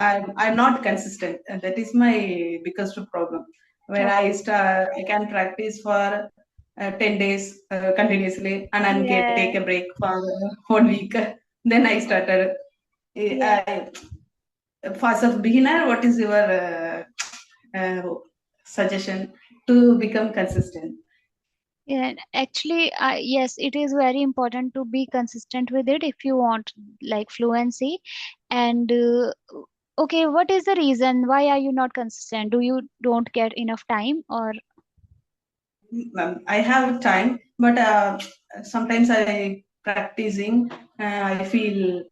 I'm not consistent, and that is my biggest problem. When Oh, I can practice for 10 days continuously, and then take yeah, a break for 1 week. Then I started. yeah. For as beginner, what is your suggestion to become consistent? Yeah, actually, yes, it is very important to be consistent with it if you want like fluency. And okay, what is the reason? Why are you not consistent? Do you don't get enough time or I have time, but sometimes I practicing. I feel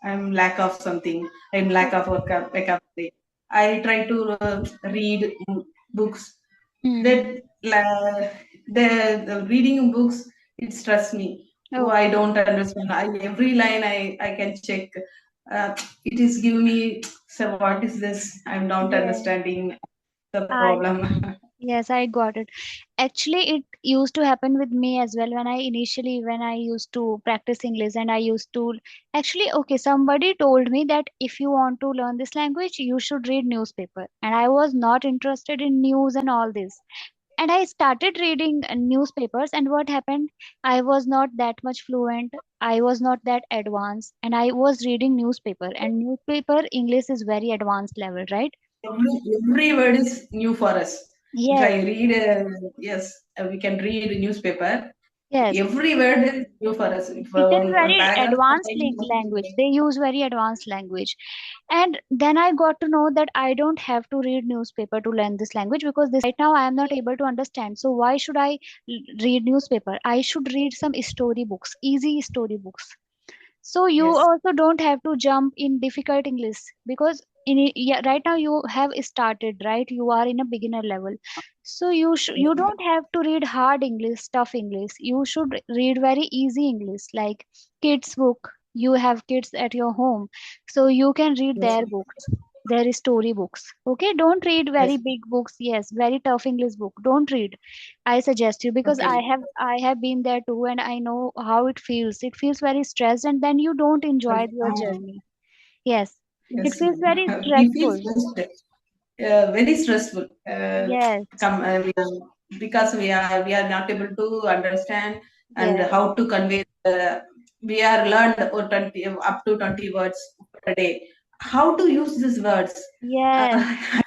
I'm lack of something. I'm lack of vocabulary. I try to read books. hmm. That the reading books, it stress me. Oh, I Okay. don't understand. Every line I can check. It is give me. So what is this? I'm not Yeah. understanding the I problem. Yes, I got it. Actually, it used to happen with me as well when I used to practice English and I used to actually, okay, somebody told me that if you want to learn this language, you should read newspaper. And I was not interested in news and all this. And I started reading newspapers, and what happened? I was not that much fluent. I was not that advanced, and I was reading newspaper, and newspaper English is very advanced level, right? Every word is new for us. If Yes, I read, yes, we can read a newspaper. yes. Every word is new for us. If It is one very paragraph advanced contains language. They use very advanced language. And then I got to know that I don't have to read newspaper to learn this language because this right now I am not able to understand. So why should I read newspaper? I should read some story books, easy story books. So you yes, also don't have to jump in difficult English because yeah, right now you have started, right? You are in a beginner level. So you don't have to read hard English, tough English. You should read very easy English, like kids book. You have kids at your home, so you can read yes, their books, their story books. Okay, don't read very yes. big books. Yes, very tough English book. Don't read. I suggest you because Okay. I have been there too and I know how it feels. It feels very stressed and then you don't enjoy your journey. Yes. It Yes, feels very we feel stressful. stressed, very stressful. Yes. Because we are not able to understand and Yes. how to convey. We are learned 20, up to 20 words per day. How to use these words? Yes. Uh,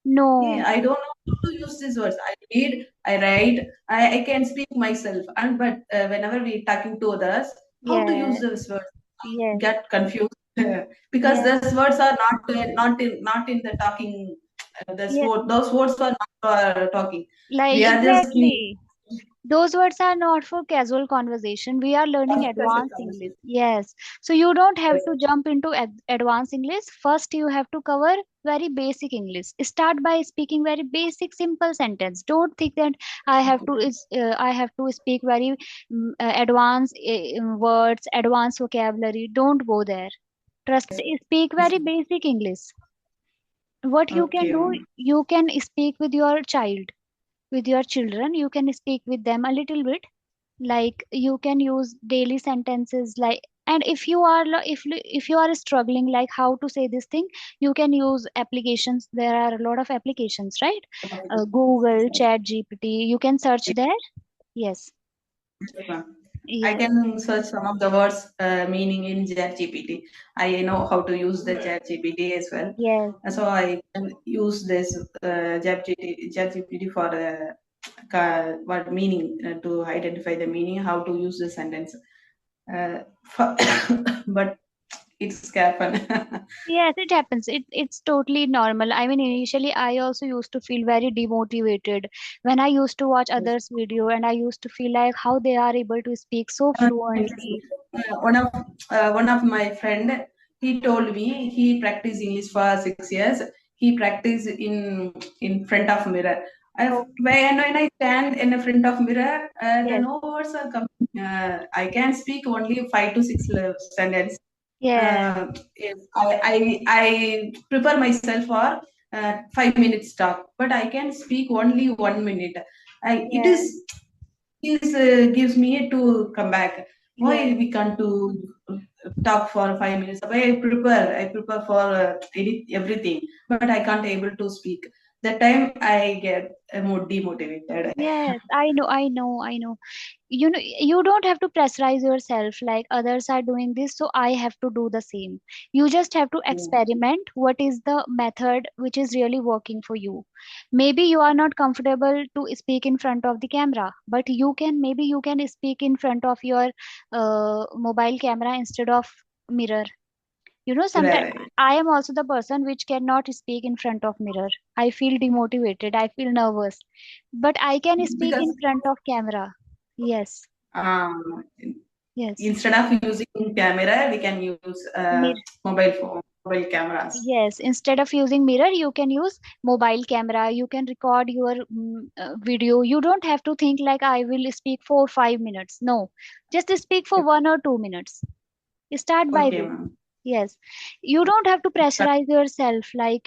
No. I don't know how to use these words. I read, I write, I can speak myself. And but whenever we talking to others, how to use Yes. those words? I Yes. get confused because Yes. those words are not in the talking. Yes. Those words are not for talking. Like We are just exactly. Those words are not for casual conversation. We are learning advanced English. Yes. So you don't have to jump into advanced English. First, you have to cover very basic English. Start by speaking very basic, simple sentence. Don't think that I have to speak very advanced words, advanced vocabulary. Don't go there. Trust. Speak very basic English. What you can okay. do, you can speak with your child, with your children. You can speak with them a little bit, like you can use daily sentences like, and if you are if you are struggling like how to say this thing, you can use applications. There are a lot of applications, right? Google, Chat GPT, you can search there. Yes. I Yes. can search some of the words meaning in ChatGPT. I know how to use the ChatGPT as well. Yes. So I can use this ChatGPT for what meaning to identify the meaning, how to use the sentence. For but it's happen. Yes, it happens. It's totally normal. I mean, initially I also used to feel very demotivated when I used to watch others' video and I used to feel like how they are able to speak so fluently. One of my friend, he told me he practiced English for 6 years. He practiced in front of mirror. Okay. When I stand in the front of mirror, the Yes. no words are coming. I can speak only 5 to 6 sentences. Yes. uh, I prepare myself for 5 minutes talk, but I can speak only 1 minute. It Yes. is gives me to come back. Why Yes. we can't to talk for 5 minutes? Why I prepare for edit everything, but I can't able to speak. That time I get more demotivated. Yes, I know. You don't have to pressurize yourself like others are doing this, so I have to do the same. You just have to Yeah. experiment what is the method which is really working for you. Maybe you are not comfortable to speak in front of the camera, but maybe you can speak in front of your mobile camera instead of mirror. Sometimes Right. I am also the person which cannot speak in front of mirror. I feel demotivated, I feel nervous, but I can speak Because in front of camera. Yes. um, Yes. instead of using camera, we can use Mir- mobile phone, mobile cameras. yes, instead of using mirror you can use mobile camera. You can record your video. You don't have to think like I will speak for 5 minutes. No, just speak for 1 or 2 minutes. Start by Okay, this. ma'am. Yes, you don't have to pressurize yourself like,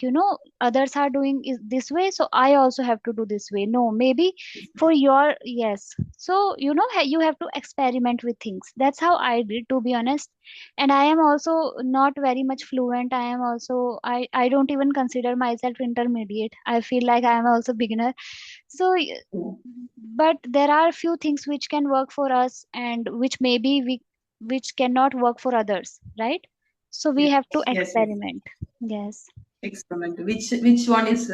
others are doing is this way, so I also have to do this way. No, maybe for your, yes. So, you have to experiment with things. That's how I did, to be honest. And I am also not very much fluent. I don't even consider myself intermediate. I feel like I am also beginner. So, but there are few things which can work for us and which cannot work for others, right? So we Yes, have to yes, yes. experiment. Yes, Experiment. Which one is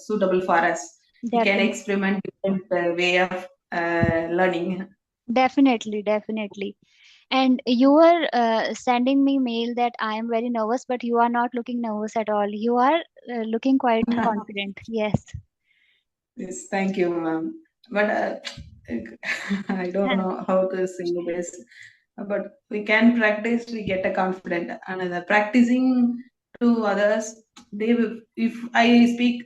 suitable for us? We can definitely, experiment different way of learning. definitely. And you were sending me mail that I am very nervous, but you are not looking nervous at all. You are looking quite confident. Yes. Yes, thank you, ma'am. But I don't know how to say this. But we can practice. We get a confident, and practicing to others. They will. If I speak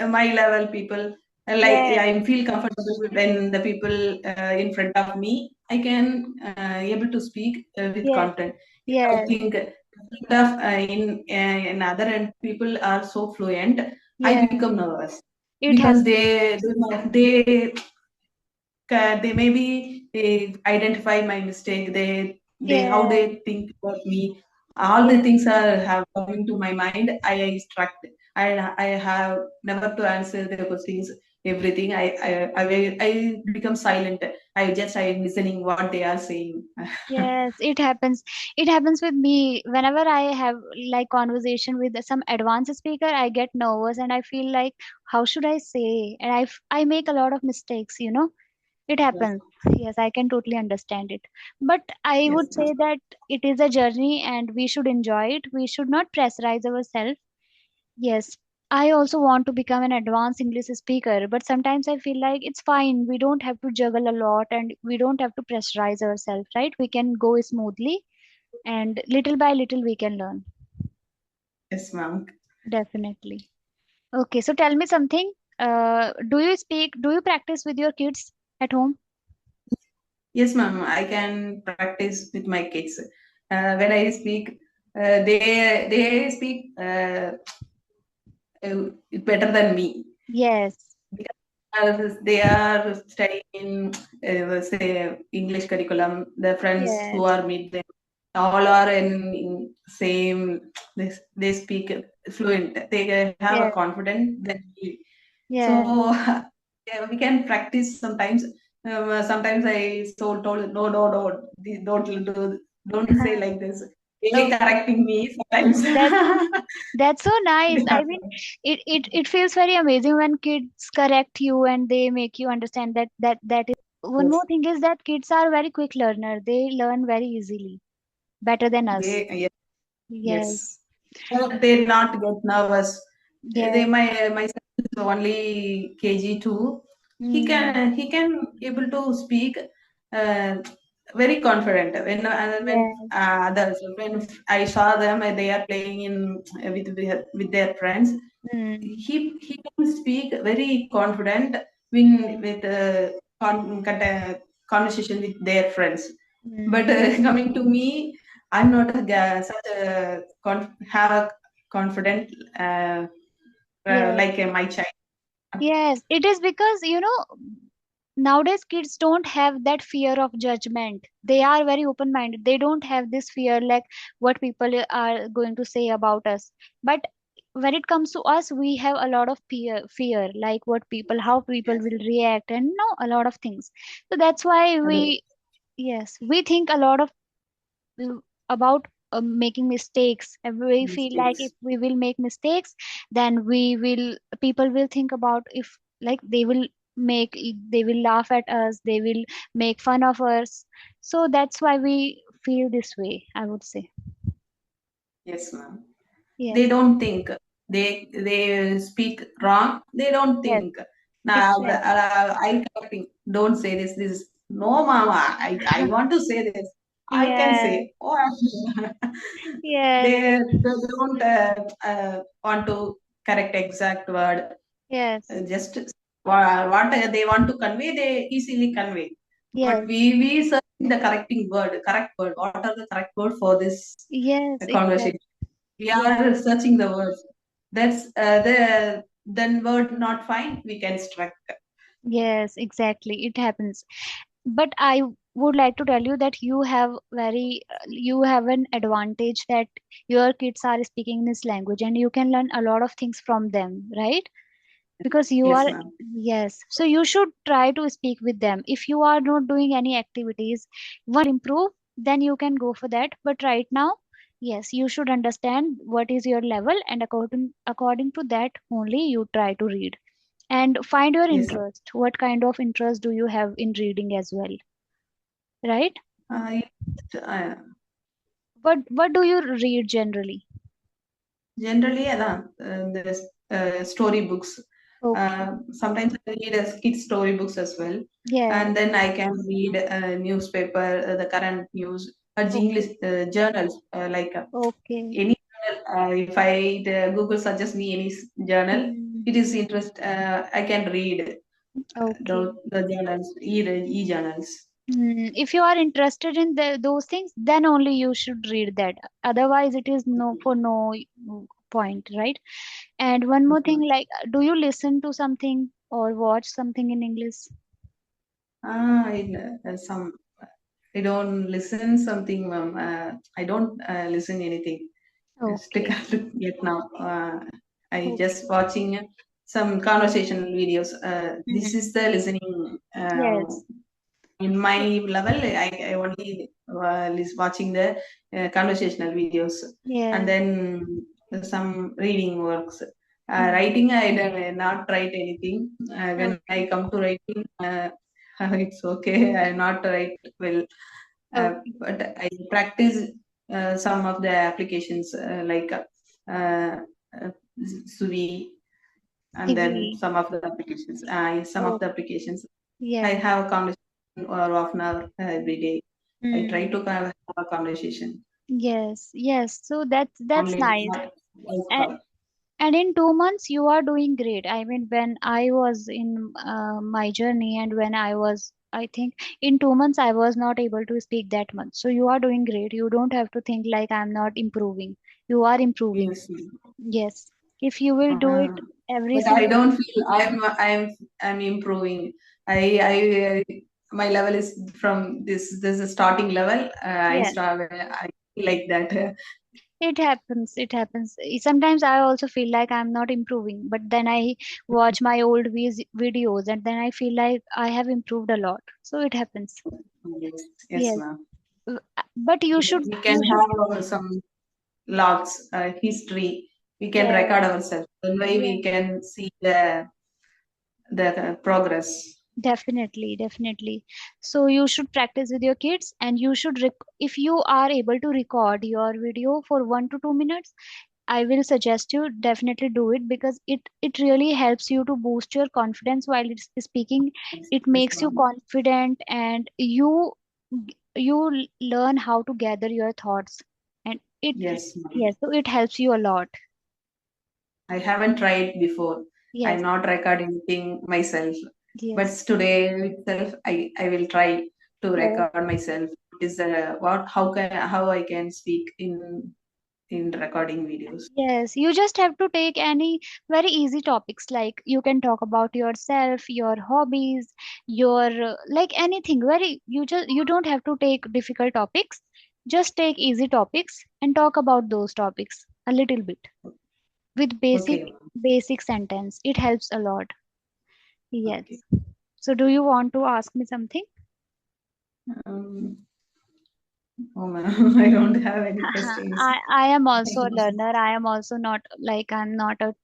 my level people, like Yes, I feel comfortable when the people in front of me. I can able to speak with yes, confidence. If I yes, think in other end people are so fluent, I yes. become nervous It because happens. they maybe they identify my mistake. They how they Yes, think about me. All the yes. things are have coming to my mind. I instruct. I have never to answer the questions. Everything I become silent. I listening what they are saying. Yes, it happens. It happens with me whenever I have like conversation with some advanced speaker. I get nervous and I feel like how should I say? And I make a lot of mistakes. It Yes, happens. Yes, I can totally understand it. But I yes, would ma'am. say that it is a journey and we should enjoy it. We should not pressurize ourselves. Yes, I also want to become an advanced English speaker, but sometimes I feel like it's fine. We don't have to juggle a lot and we don't have to pressurize ourselves, right? We can go smoothly and little by little we can learn. Yes, ma'am. Definitely. Okay, so tell me something. Do you practice with your kids at home? Yes, ma'am. I can practice with my kids. When I speak, they speak better than me Yes, because they are studying in say English curriculum. The friends who yes, are meet them all are in same. They speak fluent. They have a yes, confidence than me. yes. So yeah, we can practice sometimes. Sometimes I so told no, don't say like this. They Okay. correcting me sometimes. That's that's so They nice. are I mean, it feels very amazing when kids correct you and they make you understand that is one yes, more thing is that kids are very quick learner. They learn very easily, better than us. they yes, Yes, yes. They not get nervous. They yes. my son is only KG 2. Mm, He can able to speak uh, very confident when yes. others when I saw them they are playing in with their friends. Mm, He can speak very confident when yes. with conversation with their friends. But Mm, coming to me, I'm not such a have a confident yes. like my child. Yes. It is because nowadays kids don't have that fear of judgment. They are very open minded. They don't have this fear like what people are going to say about us. But when it comes to us, we have a lot of fear like what people, how people Yes. will react, and a lot of things. So that's why Ado- yes, we think a lot of uh, about making mistakes, and we feel like if Mistakes. we will make mistakes, then we will people will think about, if like make they will laugh at us, they will make fun of us. So that's why we feel this way, I would say. Yes, ma'am. They Yes, don't think. They speak wrong. They don't yes, think. Now exactly. I correcting. Don't say this. This is no, mama. I want to say this. I can Yes, say. Oh, yes, they don't want to correct exact word. yes, Just what they want to convey, they easily convey. But yes, we search the correcting word, correct word. What are the correct word for this yes, exactly. conversation? We Yes, are searching the words. That's the then word not fine. We can strike. yes, exactly. It happens. But I would like to tell you that you have an advantage that your kids are speaking this language and you can learn a lot of things from them, right? Because you Yes, are, ma'am. yes, so you should try to speak with them. If you are not doing any activities, once you will improve, then you can go for that. But right now, yes, you should understand what is your level, and according to that only you try to read and find your Yes. interest. What kind of interest do you have in reading as well, right? Uh, uh, What do you read generally? Generally, the story books. Okay. Sometimes I read kids story books as well, Yes. and then I can read newspaper, the current news, Okay. English journals, like Okay. any journal. If I Google suggests me any journal, Hmm. it is interest. I can read Okay. the journals, e journals. If you are interested in those things, then only you should read that. Otherwise, it is no for no point, right? And one more thing, like, do you listen to something or watch something in English? Some I don't listen something. I don't listen anything. Stick Okay. yet now. I just Okay. watching some conversational videos. This Hmm. is the listening. Yes. In my level, I only watching the conversational videos, and Yes. then some reading works. Hmm. Writing, I don't not write anything. When I Okay. come to writing, it's okay. I not write well, Okay. but I practice some of the applications like uh, uh, Suvi, and then CV. some of the applications. Some of the Okay. applications I Yes. have a conversation or half an hour every day. I try Hmm. to have a conversation Yes. Yes. So that's only nice. not voice And call. and in 2 months you are doing great. I mean, when I was in my journey, and when I was, I think in 2 months I was not able to speak that much. So you are doing great. You don't have to think like I'm not improving. You are improving. Yes. Yes. If you will do Uh, it every but I single don't day. feel I'm improving. I my level is from this is starting level. Yes. I feel like that. It happens. It happens. Sometimes I also feel like I'm not improving, but then I watch my old videos and then I feel like I have improved a lot. So it happens. Yes, yes, Yes. ma'am. But you should, We can you should, have some logs, history. We can record yes, ourselves. That way yes, we can see the progress. definitely, definitely. So you should practice with your kids, and you should, if you are able to record your video for 1 to 2 minutes, I will suggest you definitely do it, because it really helps you to boost your confidence while it's speaking. Yes, It yes, makes you ma'am. confident, and learn how to gather your thoughts, and Yes, ma'am. yes, so it helps you a lot. I haven't tried before. I'm Yes, not recording anything myself. But yes, today itself, I will try to oh, record myself. Is what how I can speak in. in recording videos. Yes, you just have to take any very easy topics, like you can talk about yourself, your hobbies, your like anything. Very you don't have to take difficult topics. Just take easy topics and talk about those topics a little bit with Okay, ma'am. basic sentence. It helps a lot. Okay. Yes. So do you want to ask me something? Um, oh, ma'am, I don't have any questions. I am also Thank a you. learner. I am also not like I'm not a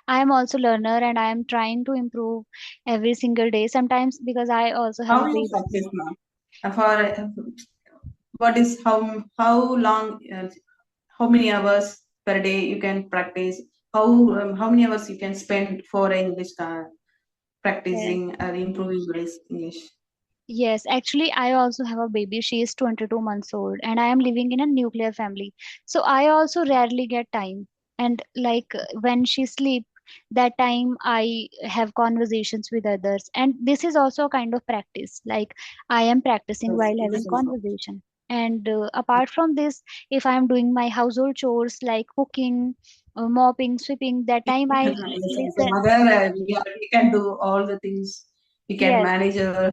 I am also learner and I am trying to improve every single day. Sometimes because I also have a How you baby. practice, ma'am? For what is how long? How many hours per day you can practice? How many hours you can spend for English Yes. practicing or improving your English? Yes, actually, I also have a baby. She is 22 months old, and I am living in a nuclear family. So I also rarely get time. And like when she sleep, that time I have conversations with others. And this is also a kind of practice. Like I am practicing Yes, while it's having so conversation. And apart from this, if I am doing my household chores like cooking, mopping, sweeping, that time I yes, as a listen. mother, we can do all the things. We can Yes. manage our,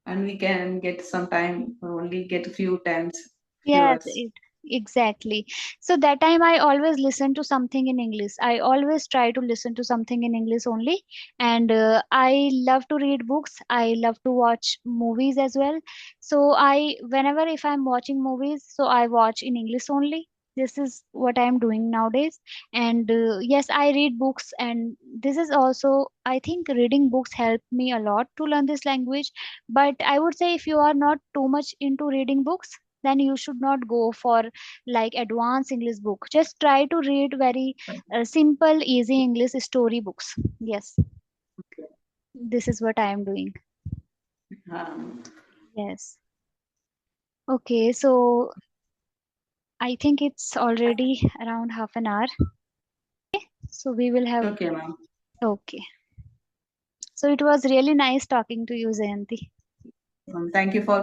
and we can get some time, only get a few times, few Yes, hours. it exactly. So that time I always listen to something in English. I always try to listen to something in English only. And I love to read books. I love to watch movies as well. So whenever if I'm watching movies, so I watch in English only. This is what I'm doing nowadays. And yes, I read books, and this is also, I think reading books helped me a lot to learn this language. But I would say if you are not too much into reading books, then you should not go for like advanced English book. Just try to read very simple easy English story books. Yes, this is what I am doing. Um, Yes. Okay, so I think it's already around half an hour, so we will have. okay, ma'am. Okay, so it was really nice talking to you, Zayanti. Thank you for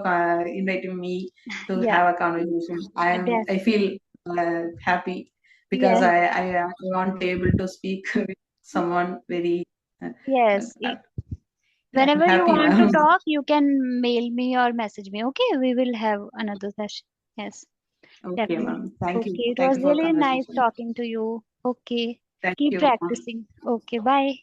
inviting me to Yeah, have a conversation. I definitely. feel happy because Yes, I want to able to speak with someone very. Uh, yes. uh, I'm Whenever you happy, want to ma'am. talk, you can mail me or message me. Okay, we will have another session. Yes. Okay, Definitely. ma'am. Thank you. Okay, it Thank was you for really nice conversation. talking to you. Okay, Thank keep you, ma'am. practicing. Okay, bye.